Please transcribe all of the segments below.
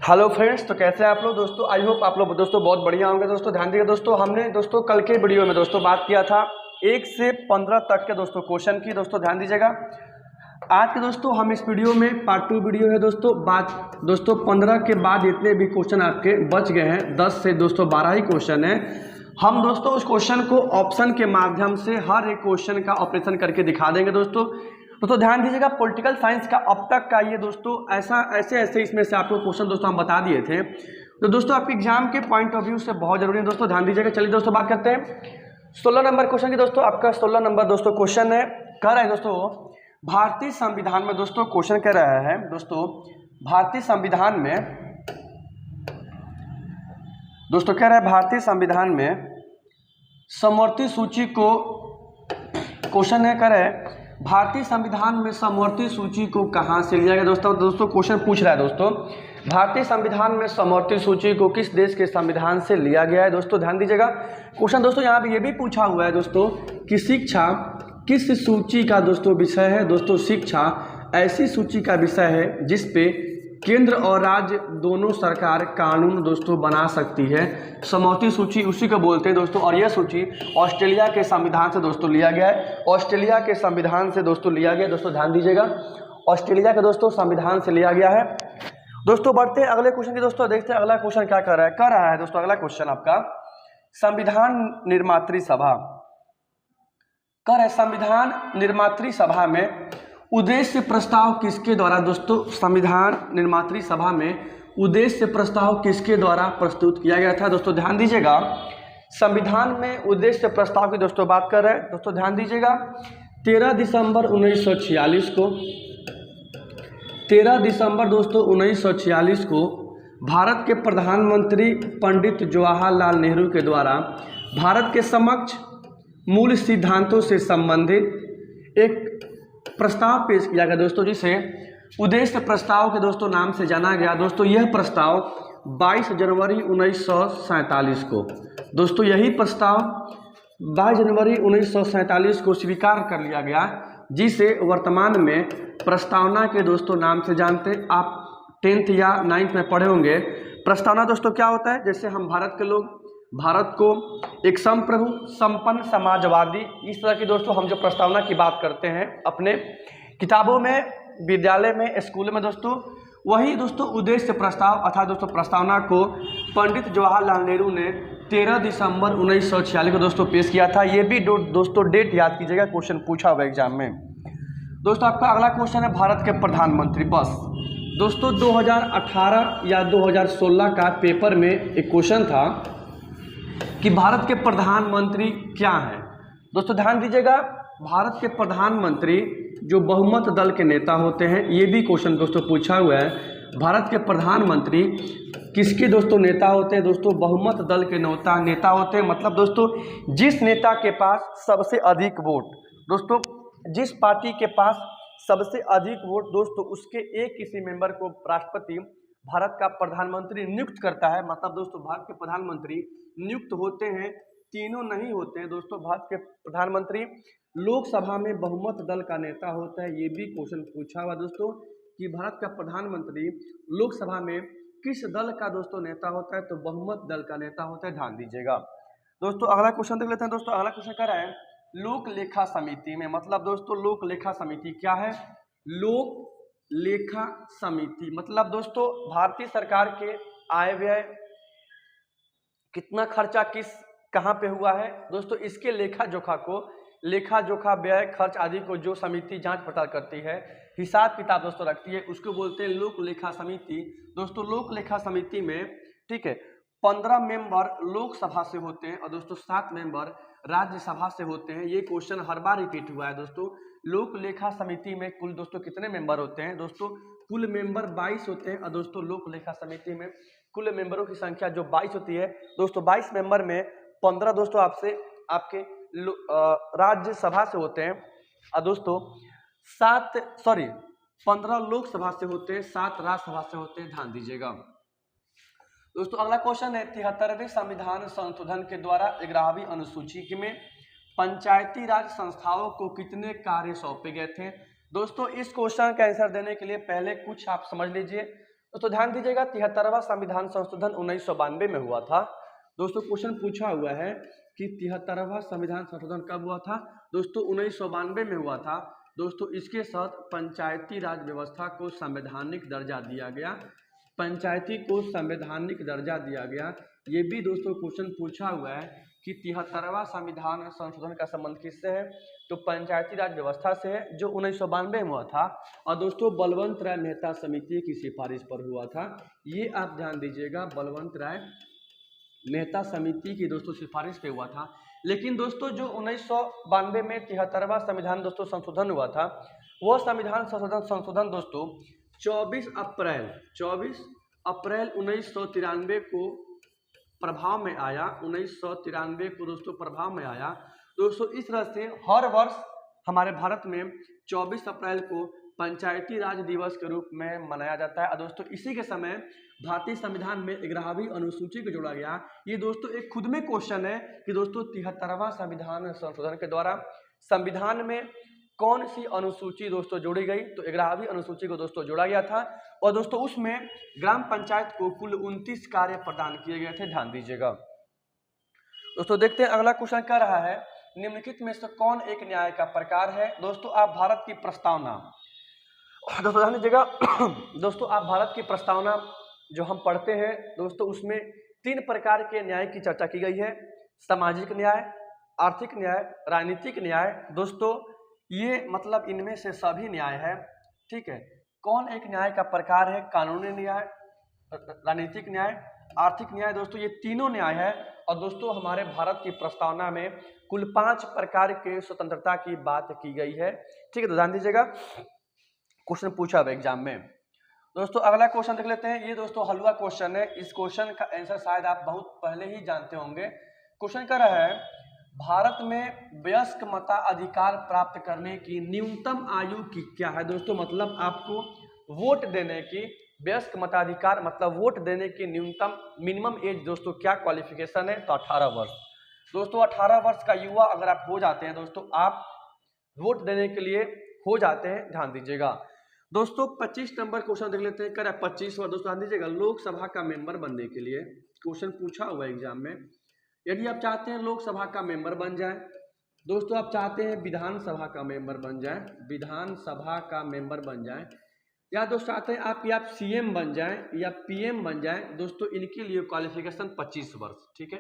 Hello friends, तो कैसे हैं आप लोग दोस्तों। आई होप आप लोग दोस्तों बहुत बढ़िया होंगे दोस्तों। ध्यान दीजिए दोस्तों, हमने दोस्तों कल के वीडियो में दोस्तों बात किया था 1 से 15 तक के दोस्तों क्वेश्चन की। दोस्तों ध्यान दीजिएगा, आज के दोस्तों हम इस वीडियो में पार्ट 2 वीडियो है दोस्तों। बात दोस्तों 15 के बाद जितने भी क्वेश्चन आपके बच गए हैं 10 से दोस्तों 12 ही क्वेश्चन है। हम दोस्तों उस क्वेश्चन को ऑप्शन के माध्यम से हर एक क्वेश्चन का ऑपरेशन करके दिखा देंगे दोस्तों। तो ध्यान दीजिएगा, पॉलिटिकल साइंस का अब तक का ये दोस्तों ऐसे इसमें से आपको क्वेश्चन दोस्तों हम बता दिए थे। तो दोस्तों आपके एग्जाम के पॉइंट ऑफ व्यू से बहुत जरूरी है दोस्तों, ध्यान दीजिएगा। चलिए दोस्तों बात करते हैं 16 नंबर क्वेश्चन की। दोस्तों आपका 16 नंबर दोस्तों क्वेश्चन है, कह रहा है दोस्तों भारतीय संविधान में दोस्तों क्वेश्चन कह रहा है दोस्तों भारतीय संविधान में दोस्तों कह रहा है भारतीय संविधान में समवर्ती सूची को क्वेश्चन है, कह रहा है भारतीय संविधान में समवर्ती सूची को कहां से लिया गया। दोस्तों क्वेश्चन पूछ रहा है दोस्तों भारतीय संविधान में समवर्ती सूची को किस देश के संविधान से लिया गया है। दोस्तों ध्यान दीजिएगा, क्वेश्चन दोस्तों यहाँ पे ये भी पूछा हुआ है दोस्तों कि शिक्षा किस सूची का दोस्तों विषय है। दोस्तों शिक्षा ऐसी सूची का विषय है जिस पे केंद्र और राज्य दोनों सरकार कानून दोस्तों बना सकती है। समवर्ती सूची उसी को बोलते हैं दोस्तों, और यह सूची ऑस्ट्रेलिया के संविधान से दोस्तों लिया गया है। ऑस्ट्रेलिया के संविधान से दोस्तों लिया गया। दोस्तों ध्यान दीजिएगा, ऑस्ट्रेलिया के दोस्तों संविधान से लिया गया है। दोस्तों बढ़ते हैं अगले क्वेश्चन की। दोस्तों देखते हैं अगला क्वेश्चन क्या कर रहा है दोस्तों। अगला क्वेश्चन आपका संविधान निर्मात्री सभा कर है। संविधान निर्मात्री सभा में उद्देश्य प्रस्ताव किसके द्वारा। दोस्तों संविधान निर्मात्री सभा में उद्देश्य प्रस्ताव किसके द्वारा प्रस्तुत किया गया था। दोस्तों ध्यान दीजिएगा, संविधान में उद्देश्य प्रस्ताव की दोस्तों बात कर रहे हैं। दोस्तों ध्यान दीजिएगा, 13 दिसंबर 1946 को 13 दिसंबर दोस्तों 1946 को भारत के प्रधानमंत्री पंडित जवाहरलाल नेहरू के द्वारा भारत के समक्ष मूल सिद्धांतों से संबंधित एक प्रस्ताव पेश किया गया दोस्तों, जिसे उद्देश्य प्रस्ताव के दोस्तों नाम से जाना गया। दोस्तों यह प्रस्ताव 22 जनवरी 1947 को दोस्तों यही प्रस्ताव 22 जनवरी 1947 को स्वीकार कर लिया गया, जिसे वर्तमान में प्रस्तावना के दोस्तों नाम से जानते। आप 10th या 9th में पढ़े होंगे। प्रस्तावना दोस्तों क्या होता है, जैसे हम भारत के लोग भारत को एक संप्रभु संपन्न समाजवादी, इस तरह की दोस्तों हम जो प्रस्तावना की बात करते हैं अपने किताबों में, विद्यालय में, स्कूल में दोस्तों, वही दोस्तों उद्देश्य प्रस्ताव अर्थात दोस्तों प्रस्तावना को पंडित जवाहरलाल नेहरू ने 13 दिसंबर 1946 को दोस्तों पेश किया था। ये भी दोस्तों डेट याद कीजिएगा, क्वेश्चन पूछा हुआ एग्जाम में। दोस्तों आपका अगला क्वेश्चन है भारत के प्रधानमंत्री। बस दोस्तों 2018 या 2016 का पेपर में एक क्वेश्चन था कि भारत के प्रधानमंत्री क्या हैं। दोस्तों ध्यान दीजिएगा, भारत के प्रधानमंत्री जो बहुमत दल के नेता होते हैं, ये भी क्वेश्चन दोस्तों पूछा हुआ है। भारत के प्रधानमंत्री किसके दोस्तों नेता होते हैं। दोस्तों बहुमत दल के नेता होते हैं। मतलब दोस्तों जिस नेता के पास सबसे अधिक वोट, दोस्तों जिस पार्टी के पास सबसे अधिक वोट दोस्तों, उसके एक किसी मेंबर को राष्ट्रपति भारत का प्रधानमंत्री नियुक्त करता है। मतलब दोस्तों भारत के प्रधानमंत्री नियुक्त होते हैं, तीनों नहीं होते हैं दोस्तों। भारत के प्रधानमंत्री लोकसभा में बहुमत दल का नेता होता है। ये भी क्वेश्चन पूछा हुआ दोस्तों कि भारत का प्रधानमंत्री लोकसभा में किस दल का दोस्तों नेता होता है, तो बहुमत दल का नेता होता है। ध्यान दीजिएगा दोस्तों। अगला क्वेश्चन देख लेते हैं दोस्तों। अगला क्वेश्चन क्या है, लोक लेखा समिति में, मतलब दोस्तों लोक लेखा समिति क्या है। लोक लेखा समिति मतलब दोस्तों भारतीय सरकार के आय व्यय, कितना खर्चा कहाँ पे हुआ है दोस्तों, इसके लेखा जोखा व्यय खर्च आदि को जो समिति जांच पड़ताल करती है, हिसाब किताब दोस्तों रखती है, उसको बोलते हैं लोक लेखा समिति। दोस्तों लोक लेखा समिति में ठीक है 15 मेंबर लोकसभा से होते हैं और दोस्तों 7 मेंबर राज्यसभा से होते हैं। ये क्वेश्चन हर बार रिपीट हुआ है दोस्तों। लोक लेखा समिति में कुल दोस्तों कितने मेंबर होते हैं। दोस्तों कुल मेंबर 22 होते हैं और दोस्तों लोक लेखा समिति में कुल मेंबरों की संख्या जो 22 होती है दोस्तों। 22 मेंबर में 15 दोस्तों आपके राज्यसभा से होते हैं और दोस्तों 15 लोकसभा से होते हैं, 7 राज्यसभा से होते हैं। ध्यान दीजिएगा दोस्तों। अगला क्वेश्चन है 73वें संविधान संशोधन के द्वारा 11वीं अनुसूची में पंचायती राज संस्थाओं को कितने कार्य सौंपे गए थे। दोस्तों इस क्वेश्चन का आंसर देने के लिए पहले कुछ आप समझ लीजिए। दोस्तों ध्यान दीजिएगा, 73वां संविधान संशोधन 1992 में हुआ था। दोस्तों क्वेश्चन पूछा हुआ है कि 73वां संविधान संशोधन कब हुआ था? दोस्तों 1992 में हुआ था। दोस्तों इसके साथ पंचायती राज व्यवस्था को संवैधानिक दर्जा दिया गया, पंचायती को संवैधानिक दर्जा दिया गया। ये भी दोस्तों क्वेश्चन पूछा हुआ है कि 73वां संविधान संशोधन का संबंध किससे है? तो पंचायती राज व्यवस्था से है, जो 1992 में हुआ था। और दोस्तों बलवंत राय मेहता समिति की सिफारिश पर हुआ था। ये आप ध्यान दीजिएगा, बलवंत राय मेहता समिति की दोस्तों सिफारिश पे हुआ था। लेकिन दोस्तों जो 1992 में 73वां संविधान दोस्तों संशोधन हुआ था, वह संविधान संशोधन दोस्तों 24 अप्रैल 1993 को प्रभाव में आया। 1993 को दोस्तों प्रभाव में आया। दोस्तों इस तरह से हर वर्ष हमारे भारत में 24 अप्रैल को पंचायती राज दिवस के रूप में मनाया जाता है। और दोस्तों इसी के समय भारतीय संविधान में 11वीं अनुसूची को जोड़ा गया। ये दोस्तों एक खुद में क्वेश्चन है कि दोस्तों 73वां संविधान संशोधन के द्वारा संविधान में कौन सी अनुसूची दोस्तों जोड़ी गई? तो 11वीं अनुसूची को दोस्तों जोड़ा गया था। और दोस्तों उसमें ग्राम पंचायत को कुल 29 कार्य प्रदान किए गए थे। ध्यान दीजिएगा। दोस्तों देखते हैं अगला क्वेश्चन क्या रहा है, निम्नलिखित में से कौन एक न्याय का प्रकार है? दोस्तों आप भारत की प्रस्तावना, दोस्तों ध्यान दीजिएगा दोस्तों आप भारत की प्रस्तावना जो हम पढ़ते हैं दोस्तों, उसमें 3 प्रकार के न्याय की चर्चा की गई है। सामाजिक न्याय, आर्थिक न्याय, राजनीतिक न्याय। दोस्तों ये मतलब इनमें से सभी न्याय है। ठीक है, कौन एक न्याय का प्रकार है? कानूनी न्याय, राजनीतिक न्याय, आर्थिक न्याय। दोस्तों ये तीनों न्याय है। और दोस्तों हमारे भारत की प्रस्तावना में कुल 5 प्रकार के स्वतंत्रता की बात की गई है। ठीक है, तो ध्यान दीजिएगा, क्वेश्चन पूछा हुआ एग्जाम में। दोस्तों अगला क्वेश्चन देख लेते हैं। ये दोस्तों हलवा क्वेश्चन है। इस क्वेश्चन का आंसर शायद आप बहुत पहले ही जानते होंगे। क्वेश्चन क्या रहा है, भारत में वयस्क मताधिकार प्राप्त करने की न्यूनतम आयु की क्या है? दोस्तों मतलब आपको वोट देने की, वयस्क मताधिकार मतलब वोट देने की न्यूनतम मिनिमम एज दोस्तों क्या क्वालिफिकेशन है? तो 18 वर्ष। दोस्तों 18 वर्ष का युवा अगर आप हो जाते हैं दोस्तों, आप वोट देने के लिए हो जाते हैं। ध्यान दीजिएगा। दोस्तों 25 नंबर क्वेश्चन देख लेते हैं। क्या 25 बार दोस्तों ध्यान दीजिएगा, लोकसभा का मेंबर बनने के लिए क्वेश्चन पूछा हुआ एग्जाम में। यदि आप चाहते हैं लोकसभा का मेंबर बन जाए, दोस्तों आप चाहते हैं विधानसभा का मेंबर बन जाए, विधानसभा का मेंबर बन जाए, या दोस्तों चाहते हैं आप या सीएम बन जाएं या पीएम बन जाएं, दोस्तों इनके लिए क्वालिफिकेशन 25 वर्ष। ठीक है,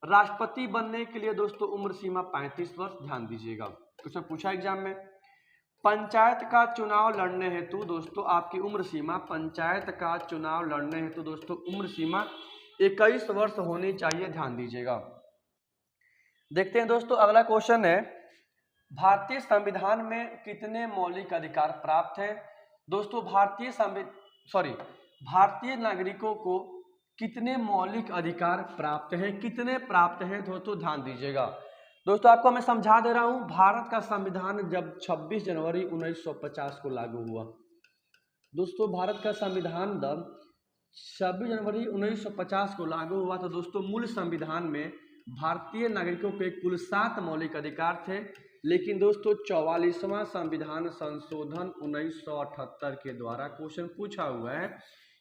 राष्ट्रपति बनने के लिए दोस्तों उम्र सीमा 35 वर्ष। ध्यान दीजिएगा, क्वेश्चन पूछा एग्जाम में। पंचायत का चुनाव लड़ने हेतु दोस्तों आपकी उम्र सीमा, पंचायत का चुनाव लड़ने हेतु दोस्तों उम्र सीमा 21 वर्ष होनी चाहिए। ध्यान दीजिएगा। देखते हैं दोस्तों अगला क्वेश्चन है, भारतीय संविधान में कितने मौलिक अधिकार प्राप्त हैं? दोस्तों भारतीय नागरिकों को कितने मौलिक अधिकार प्राप्त हैं? कितने प्राप्त हैं दोस्तों? ध्यान दीजिएगा। दोस्तों आपको मैं समझा दे रहा हूं, भारत का संविधान जब 26 जनवरी 1950 को लागू हुआ, दोस्तों भारत का संविधान जब 26 जनवरी 1950 को लागू हुआ तो दोस्तों मूल संविधान में भारतीय नागरिकों के कुल 7 मौलिक अधिकार थे। लेकिन दोस्तों 44वां संविधान संशोधन 1978 के द्वारा क्वेश्चन पूछा हुआ है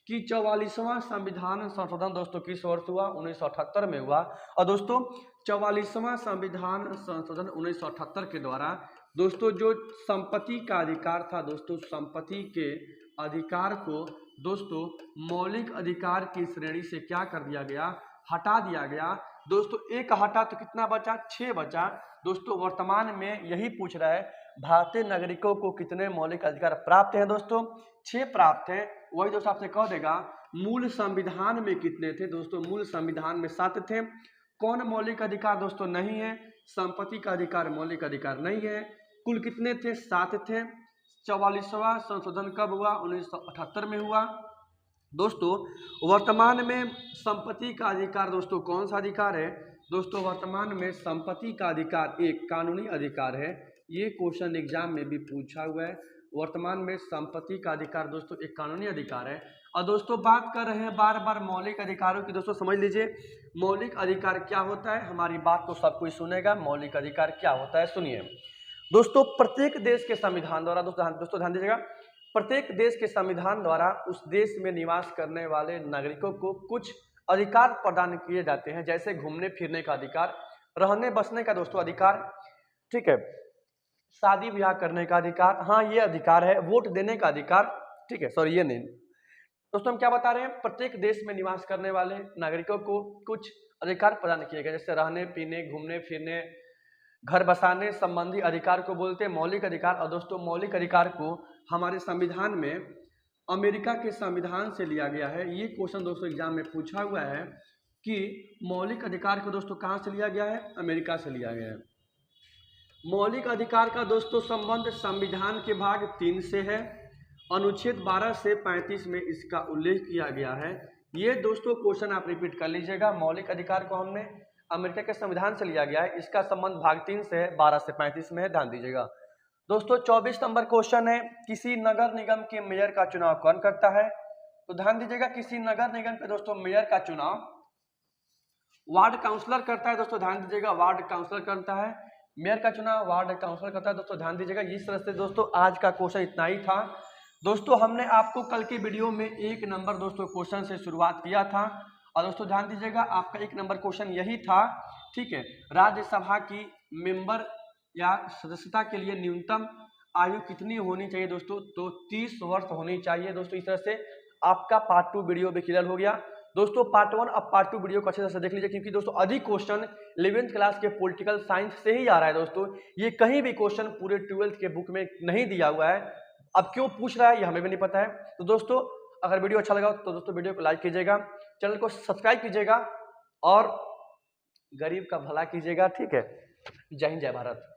कि 44वां संविधान संशोधन दोस्तों किस वर्ष हुआ? 1978 में हुआ। और दोस्तों 44वां संविधान संशोधन 1978 के द्वारा दोस्तों जो संपत्ति का अधिकार था, दोस्तों संपत्ति के अधिकार को दोस्तों मौलिक अधिकार की श्रेणी से क्या कर दिया गया? हटा दिया गया। दोस्तों एक हटा तो कितना बचा? 6 बचा। दोस्तों वर्तमान में यही पूछ रहा है, भारतीय नागरिकों को कितने मौलिक अधिकार प्राप्त हैं? दोस्तों 6 प्राप्त हैं। वही दोस्तों आपसे कह देगा मूल संविधान में कितने थे? दोस्तों मूल संविधान में 7 थे। कौन मौलिक अधिकार दोस्तों नहीं है? संपत्ति का अधिकार मौलिक अधिकार नहीं है। कुल कितने थे? 7 थे। 44वां संशोधन कब हुआ? 1978 में हुआ। दोस्तों वर्तमान में संपत्ति का अधिकार दोस्तों कौन सा अधिकार है? दोस्तों वर्तमान में संपत्ति का अधिकार एक कानूनी अधिकार है। ये क्वेश्चन एग्जाम में भी पूछा हुआ है। वर्तमान में संपत्ति का अधिकार दोस्तों एक कानूनी अधिकार है। और दोस्तों बात कर रहे हैं बार बार मौलिक अधिकारों की। दोस्तों समझ लीजिए मौलिक अधिकार क्या होता है, हमारी बात को सब कोई सुनेगा। मौलिक अधिकार क्या होता है सुनिए। दोस्तों प्रत्येक देश के संविधान द्वारा दोस्तों ध्यान दीजिएगा, प्रत्येक देश के संविधान द्वारा उस देश में निवास करने वाले नागरिकों को कुछ अधिकार प्रदान किए जाते हैं, जैसे घूमने फिरने का अधिकार, रहने बसने का दोस्तों अधिकार, ठीक है, शादी ब्याह करने का अधिकार, हाँ ये अधिकार है, वोट देने का अधिकार, ठीक है, सॉरी ये नहीं। दोस्तों हम क्या बता रहे हैं, प्रत्येक देश में निवास करने वाले नागरिकों को कुछ अधिकार प्रदान किए गए, जैसे रहने पीने, घूमने फिरने, घर बसाने संबंधी अधिकार को बोलते हैं मौलिक अधिकार। और दोस्तों मौलिक अधिकार को हमारे संविधान में अमेरिका के संविधान से लिया गया है। ये क्वेश्चन दोस्तों एग्जाम में पूछा हुआ है कि मौलिक अधिकार को दोस्तों कहाँ से लिया गया है, अमेरिका से लिया गया है। मौलिक अधिकार का दोस्तों संबंध संविधान के भाग 3 से है, अनुच्छेद 12 से 35 में इसका उल्लेख किया गया है। ये दोस्तों क्वेश्चन आप रिपीट कर लीजिएगा, मौलिक अधिकार को हमने अमेरिका के संविधान से लिया गया है, इसका संबंध भाग 3 से है, 12 से 35 में है, ध्यान दीजिएगा। दोस्तों 24 नंबर क्वेश्चन है, किसी नगर निगम के मेयर का चुनाव कौन करता है? तो ध्यान दीजिएगा, किसी नगर निगम के दोस्तों मेयर का चुनाव वार्ड काउंसलर करता है। दोस्तों ध्यान दीजिएगा, वार्ड काउंसलर करता है, मेयर का चुनाव वार्ड काउंसलर करता है। दोस्तों ध्यान दीजिएगा। इस तरह से दोस्तों आज का क्वेश्चन इतना ही था। दोस्तों हमने आपको कल के वीडियो में 1 नंबर दोस्तों क्वेश्चन से शुरुआत किया था, और दोस्तों ध्यान दीजिएगा आपका 1 नंबर क्वेश्चन यही था, ठीक है, राज्यसभा की मेंबर या सदस्यता के लिए न्यूनतम आयु कितनी होनी चाहिए दोस्तों? तो 30 वर्ष होनी चाहिए दोस्तों। इस तरह से आपका पार्ट 2 वीडियो भी क्लियर हो गया दोस्तों। पार्ट 1 अब पार्ट 2 वीडियो को अच्छे तरह से देख लीजिए, क्योंकि दोस्तों अधिक क्वेश्चन 11th क्लास के पॉलिटिकल साइंस से ही आ रहा है दोस्तों। ये कहीं भी क्वेश्चन पूरे 12th के बुक में नहीं दिया हुआ है। अब क्यों पूछ रहा है ये हमें भी नहीं पता है। तो दोस्तों अगर वीडियो अच्छा लगा तो दोस्तों वीडियो को लाइक कीजिएगा, चैनल को सब्सक्राइब कीजिएगा और गरीब का भला कीजिएगा, ठीक है। जय हिंद, जय भारत।